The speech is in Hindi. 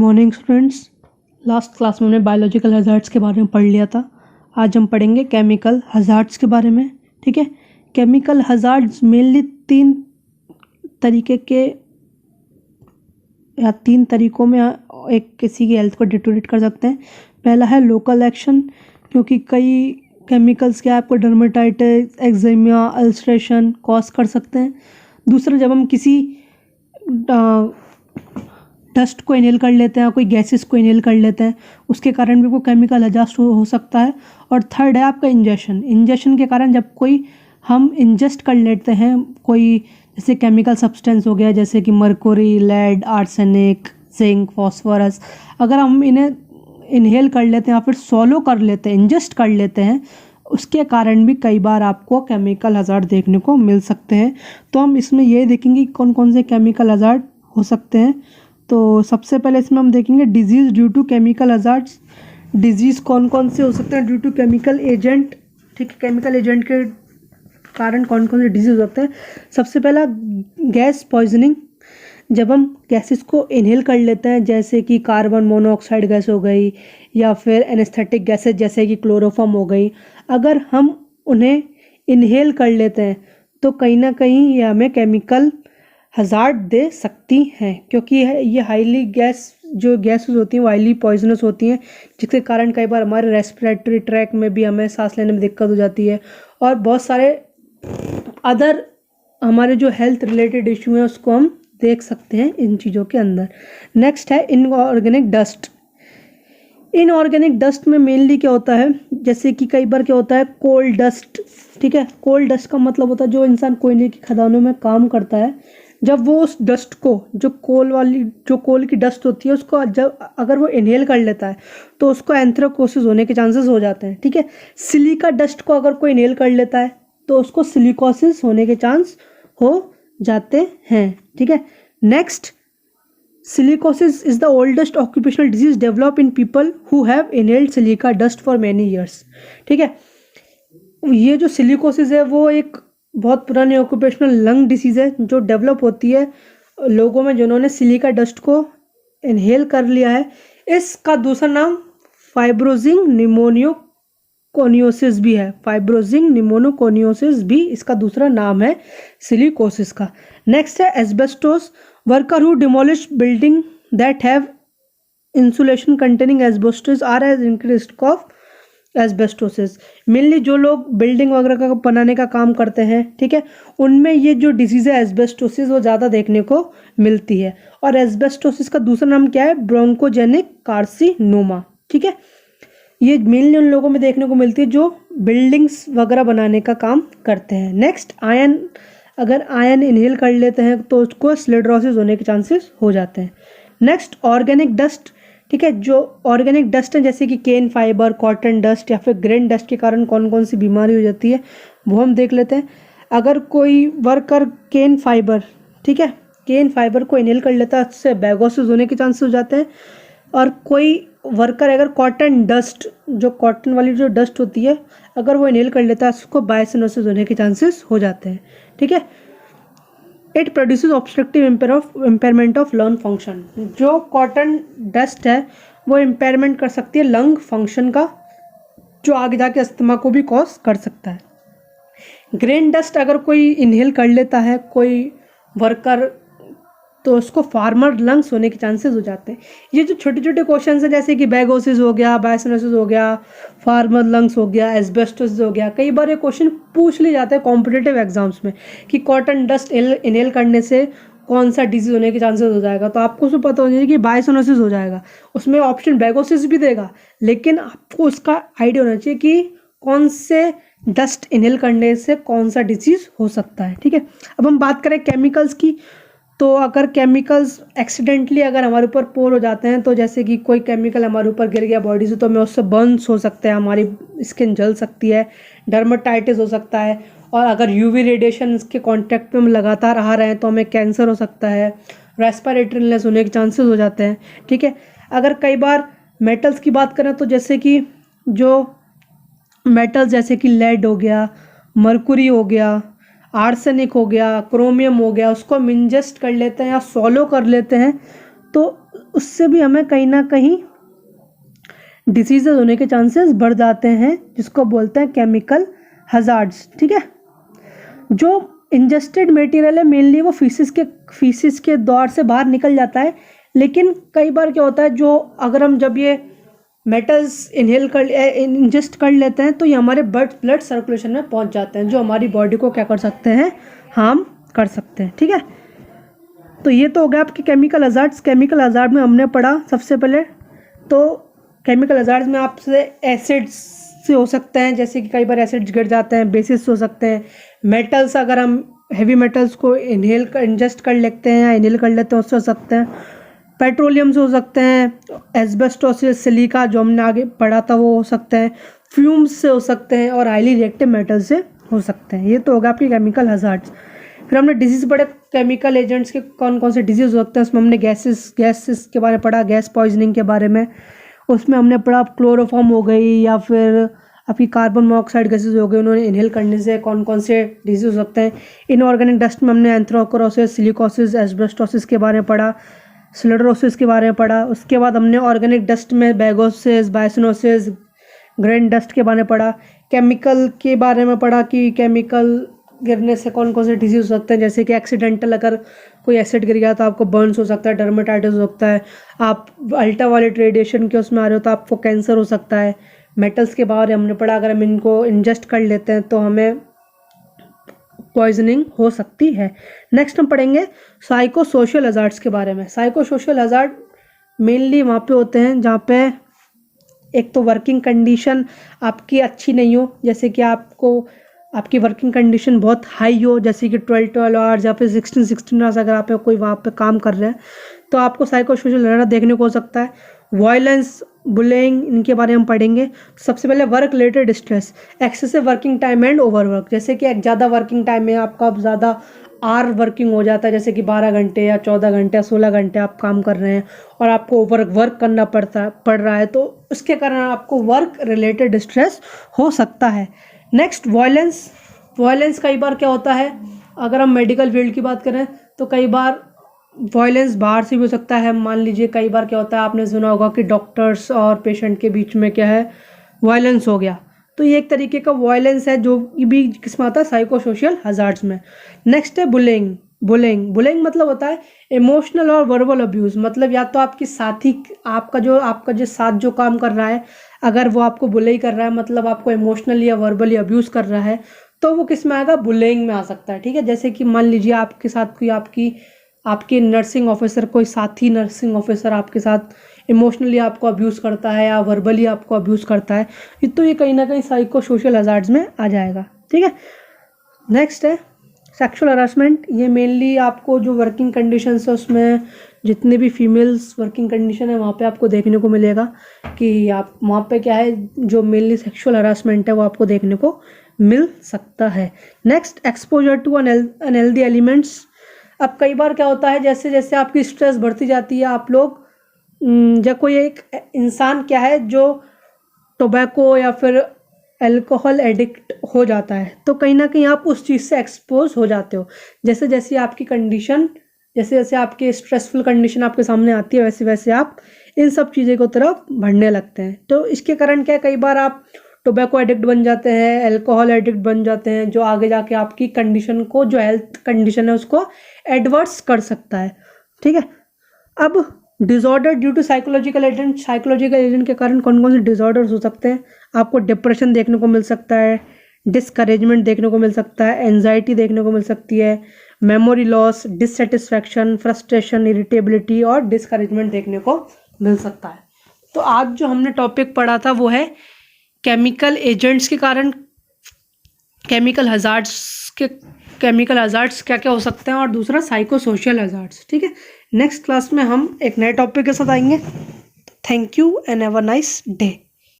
Morning students. लास्ट क्लास में हमने बायोलॉजिकल हज़ार्ड्स के बारे में पढ़ लिया था। आज हम पढ़ेंगे केमिकल हज़ार्ड्स के बारे में। ठीक है, केमिकल हज़ार्ड्स मेनली तीन तरीकों में एक किसी की हेल्थ को डिटोरेट कर सकते हैं। पहला है लोकल एक्शन, क्योंकि कई केमिकल्स के आपको डर्मेटाइटिस, एक्जिमा, अल्सरेशन कॉज कर सकते हैं। दूसरा, जब हम किसी डस्ट को इनहेल कर लेते हैं, कोई गैसेस को इनहेल कर लेते हैं, उसके कारण भी कोई केमिकल हज़ार्ड हो सकता है। और थर्ड है आपका इंजेक्शन के कारण, जब कोई हम इंजेस्ट कर लेते हैं कोई जैसे केमिकल सब्सटेंस हो गया, जैसे कि mercury, lead, arsenic, zinc, phosphorus, अगर हम इन्हें इनहेल कर लेते हैं या फिर सॉलो कर लेते हैं, इंजेस्ट कर लेते हैं, उसके कारण भी कई बार आपको केमिकल हज़ार्ड देखने को मिल सकते हैं। तो हम इसमें ये देखेंगे कौन कौन से केमिकल हज़ार्ड हो सकते हैं। तो सबसे पहले इसमें हम देखेंगे disease due to chemical hazards. Disease कौन कौन से हो सकते हैं ड्यू टू केमिकल एजेंट। ठीक है, केमिकल एजेंट के कारण कौन कौन से डिजीज़ होते हैं। सबसे पहला गैस पॉइजनिंग, जब हम गैसेस को इनहेल कर लेते हैं, जैसे कि कार्बन मोनोऑक्साइड गैस हो गई या फिर एनेस्थेटिक गैसेस जैसे कि क्लोरोफॉर्म हो गई, अगर हम उन्हें इनहेल कर लेते हैं तो कहीं ना कहीं ये हमें केमिकल हज़ार्ड दे सकती हैं, क्योंकि ये हाईली गैसेस होती हैं वो हाईली पॉइजनस होती हैं, जिसके कारण कई बार हमारे रेस्पिरेटरी ट्रैक में भी हमें सांस लेने में दिक्कत हो जाती है और बहुत सारे अदर हमारे जो हेल्थ रिलेटेड इशू हैं उसको हम देख सकते हैं इन चीज़ों के अंदर। नेक्स्ट है इनऑर्गेनिक डस्ट। इनऑर्गेनिक डस्ट में मेनली क्या होता है, जैसे कि कई बार क्या होता है कोल डस्ट। ठीक है, कोल डस्ट का मतलब होता है जो इंसान कोयले की खदानों में काम करता है, जब वो उस डस्ट को जो कोल की डस्ट होती है उसको जब अगर वो इनहेल कर लेता है तो उसको एंथ्रेकोसिस होने के चांसेस हो जाते हैं। ठीक है, सिलिका डस्ट को अगर कोई इनहेल कर लेता है तो उसको सिलिकोसिस होने के चांस हो जाते हैं। ठीक है, next, silicosis is the oldest occupational disease develop in people who have inhaled silica dust for many years. ठीक है, ये जो सिलिकोसिस है वो एक बहुत पुरानी ऑक्यूपेशनल लंग डिसीज है जो डेवलप होती है लोगों में जिन्होंने सिलिका डस्ट को इनहेल कर लिया है। इसका दूसरा नाम फाइब्रोजिंग निमोनियोकोनियोसिस भी है। फाइब्रोजिंग निमोनियोकोनियोसिस भी इसका दूसरा नाम है सिलिकोसिस का। नेक्स्ट है asbestos, worker who demolish building that have insulation containing asbestos are as increase risk of asbestosis. Mainly जो लोग बिल्डिंग वगैरह का बनाने का काम करते हैं, ठीक है, उनमें ये जो डिजीज़ है एस्बेस्टोसिस वो ज़्यादा देखने को मिलती है। और एस्बेस्टोसिस का दूसरा नाम क्या है, ब्रोंकोजेनिक कार्सिनोमा। ठीक है, ये मेनली उन लोगों में देखने को मिलती है जो बिल्डिंग्स वगैरह बनाने का काम करते हैं। नेक्स्ट, आयरन, अगर आयरन इनहेल कर लेते हैं तो उसको स्लेडरोसिस होने के चांसेस हो जाते हैं। Next, organic dust. ठीक है, जो ऑर्गेनिक डस्ट है जैसे कि केन फाइबर, कॉटन डस्ट या फिर ग्रेन डस्ट के कारण कौन कौन सी बीमारी हो जाती है वो हम देख लेते हैं। अगर कोई वर्कर केन फाइबर, ठीक है, केन फाइबर को इनहेल कर लेता है उससे बैगोसिस होने के चांसेस हो जाते हैं। और कोई वर्कर अगर कॉटन डस्ट, जो कॉटन वाली जो डस्ट होती है, अगर वो इनहेल कर लेता है उसको बायसिनोसिस होने के चांसेस हो जाते हैं। ठीक है, it produces obstructive impairment of lung function. जो कॉटन डस्ट है वो इम्पेयरमेंट कर सकती है लंग फंक्शन का, जो आगे जाके अस्थमा को भी कॉज कर सकता है। ग्रेन डस्ट अगर कोई इनहेल कर लेता है कोई वर्कर तो उसको फार्मर लंग्स होने के चांसेस हो जाते हैं। ये जो छोटे छोटे क्वेश्चन हैं जैसे कि बैगोसिस हो गया, बायसिनोसिस हो गया, फार्मर लंग्स हो गया, एस्बेस्टोसिस हो गया, कई बार ये क्वेश्चन पूछ लिए जाते हैं कॉम्पिटिटिव एग्जाम्स में कि कॉटन डस्ट इनहेल करने से कौन सा डिजीज होने के चांसेस हो जाएगा। तो आपको उसमें पता हो जाएगा कि बायसिनोसिस हो जाएगा, उसमें ऑप्शन बैगोसिस भी देगा, लेकिन आपको उसका आइडिया होना चाहिए कि कौन से डस्ट इनहेल करने से कौन सा डिजीज हो सकता है। ठीक है, अब हम बात करें केमिकल्स की, तो अगर केमिकल्स एक्सीडेंटली अगर हमारे ऊपर पोर हो जाते हैं, तो जैसे कि कोई केमिकल हमारे ऊपर गिर गया बॉडी से तो हमें उससे बर्न्स हो सकते हैं, हमारी स्किन जल सकती है, डर्मेटाइटिस हो सकता है, और अगर यूवी रेडिएशन के कांटेक्ट में हम लगातार आ रहे हैं तो हमें कैंसर हो सकता है, रेस्पिरेटरी इलनेस होने के चांसेस हो जाते हैं। ठीक है, अगर कई बार मेटल्स की बात करें तो जैसे कि जो मेटल्स जैसे कि लेड हो गया, मर्कुरी हो गया, आर्सेनिक हो गया, क्रोमियम हो गया, उसको हम इंजेस्ट कर लेते हैं या सॉलो कर लेते हैं तो उससे भी हमें कहीं ना कहीं डिसीजेज होने के चांसेस बढ़ जाते हैं, जिसको बोलते हैं केमिकल हजार्ड्स। ठीक है, जो इंजेस्टेड मटेरियल है मेनली वो फीसिस के द्वार से बाहर निकल जाता है, लेकिन कई बार क्या होता है, जो अगर हम जब ये मेटल्स इंजेस्ट कर लेते हैं तो ये हमारे ब्लड सर्कुलेशन में पहुंच जाते हैं, जो हमारी बॉडी को क्या कर सकते हैं, हार्म कर सकते हैं। ठीक है, तो ये तो हो गया आपके केमिकल हजार्ड्स। केमिकल हजार्ड में हमने पढ़ा सबसे पहले, तो केमिकल हजार्ड्स में आपसे एसिड्स से हो सकते हैं, जैसे कि कई बार एसिड्स गिर जाते हैं, बेसिस हो सकते हैं, मेटल्स अगर हम हेवी मेटल्स को इंजेस्ट कर लेते हैं या इनहेल कर लेते हैं उससे हो सकते हैं, पेट्रोलियम से हो सकते हैं, एस्बेस्टोसिस, सिलिका जो हमने आगे पढ़ा था वो हो सकते हैं, फ्यूम्स से हो सकते हैं, और हाईली रिएक्टिव मेटल से हो सकते हैं। ये तो होगा आपके केमिकल हजार्ड्स। फिर हमने डिजीज पढ़े, केमिकल एजेंट्स के कौन कौन से डिजीज हो सकते हैं, उसमें हमने गैसेस के बारे में पढ़ा, गैस पॉइजनिंग के बारे में। उसमें हमने पढ़ा क्लोरोफॉर्म हो गई या फिर आपकी कार्बन मोनोऑक्साइड गैसेज हो गई, उन्होंने इनहेल करने से कौन कौन से डिजीज हो सकते हैं। इनऑर्गेनिक डस्ट में हमने एंथ्राकोरोसिस, सिलिकोसिस, एस्बेस्टोसिस के बारे में पढ़ा, स्लेडरोसिस के बारे में पढ़ा। उसके बाद हमने ऑर्गेनिक डस्ट में बैगोसिस, बायसिनोसिस, ग्रेन डस्ट के बारे में पढ़ा। केमिकल के बारे में पढ़ा कि केमिकल गिरने से कौन कौन से डिजीज हो सकते हैं, जैसे कि एक्सीडेंटल अगर कोई एसिड गिर गया तो आपको बर्न्स हो सकता है, डर्मेटाइटिस हो सकता है, आप अल्ट्रावायलेट रेडिएशन के उसमें आ रहे हो तो आपको कैंसर हो सकता है। मेटल्स के बारे में हमने पढ़ा, अगर हम इनको इंजेस्ट कर लेते हैं तो हमें पॉइजनिंग हो सकती है। नेक्स्ट हम पढ़ेंगे साइको सोशल हजार्ड्स के बारे में। साइको सोशल हजार्ड मेनली वहाँ पे होते हैं जहाँ पे एक तो वर्किंग कंडीशन आपकी अच्छी नहीं हो, जैसे कि आपकी वर्किंग कंडीशन बहुत हाई हो, जैसे कि 12 आवर्स या फिर 16 आवर्स अगर आप कोई वहाँ पे काम कर रहे हैं तो आपको साइको सोशल हजार्ड देखने को हो सकता है। वायलेंस, बुलिंग, इनके बारे में हम पढ़ेंगे। सबसे पहले work related stress, excessive working time and overwork, जैसे कि ज़्यादा वर्किंग टाइम में आपका ज़्यादा आर वर्किंग हो जाता है, जैसे कि 12 घंटे या 14 घंटे या 16 घंटे आप काम कर रहे हैं और आपको वर्क करना पड़ रहा है, तो उसके कारण आपको वर्क रिलेटेड स्ट्रेस हो सकता है। नेक्स्ट वायलेंस कई बार क्या होता है, अगर हम मेडिकल फील्ड की बात करें तो कई बार वायलेंस बाहर से भी हो सकता है। मान लीजिए कई बार क्या होता है, आपने सुना होगा कि डॉक्टर्स और पेशेंट के बीच में क्या है, वायलेंस हो गया, तो ये एक तरीके का वायलेंस है जो भी किस्म आता है साइको सोशल हजार्ड्स में। नेक्स्ट है बुलिंग मतलब होता है इमोशनल और वर्बल अब्यूज़, मतलब या तो आपकी साथी आपका जो साथ जो काम कर रहा है अगर वो आपको बुलिंग कर रहा है, मतलब आपको इमोशनली या वर्बली अब्यूज़ कर रहा है, तो वो किस में आएगा, बुलिंग में आ सकता है। ठीक है, जैसे कि मान लीजिए आपके साथ कोई आपकी नर्सिंग ऑफिसर, कोई साथी नर्सिंग ऑफिसर आपके साथ इमोशनली आपको अब्यूज़ करता है या वर्बली आपको अब्यूज़ करता है, तो ये कहीं ना कहीं साइको सोशल हजार्ड्स में आ जाएगा। ठीक है, नेक्स्ट है सेक्सुअल हरासमेंट। ये मेनली आपको जो वर्किंग कंडीशंस है उसमें जितने भी फीमेल्स वर्किंग कंडीशन है वहाँ पे आपको देखने को मिलेगा कि आप वहाँ पे क्या है, जो मेनली सेक्सुअल हरासमेंट है वो आपको देखने को मिल सकता है। Next exposure to unhealthy elements. अब कई बार क्या होता है, जैसे जैसे आपकी स्ट्रेस बढ़ती जाती है, आप लोग जब कोई एक इंसान क्या है जो टोबैको या फिर अल्कोहल एडिक्ट हो जाता है, तो कहीं ना कहीं आप उस चीज़ से एक्सपोज हो जाते हो। जैसे जैसे आपकी कंडीशन, जैसे जैसे आपकी स्ट्रेसफुल कंडीशन आपके सामने आती है, वैसे वैसे आप इन सब चीज़ों की तरफ बढ़ने लगते हैं। तो इसके कारण क्या है, कई बार आप टोबैको एडिक्ट बन जाते हैं, अल्कोहल एडिक्ट बन जाते हैं, जो आगे जाके आपकी कंडीशन को, जो हेल्थ कंडीशन है उसको एडवर्स कर सकता है। ठीक है, अब disorder due to psychological agent के कारण कौन कौन से डिसऑर्डर्स हो सकते हैं, आपको डिप्रेशन देखने को मिल सकता है, डिस्करेजमेंट देखने को मिल सकता है, एंजाइटी देखने को मिल सकती है, memory loss, dissatisfaction, frustration, irritability और डिस्करेजमेंट देखने को मिल सकता है। तो आज जो हमने टॉपिक पढ़ा था वो है केमिकल एजेंट्स के कारण केमिकल हजार्ड्स क्या क्या हो सकते हैं, और दूसरा साइको सोशल हजार्ड्स। ठीक है, नेक्स्ट क्लास में हम एक नए टॉपिक के साथ आएंगे। Thank you and have a nice day.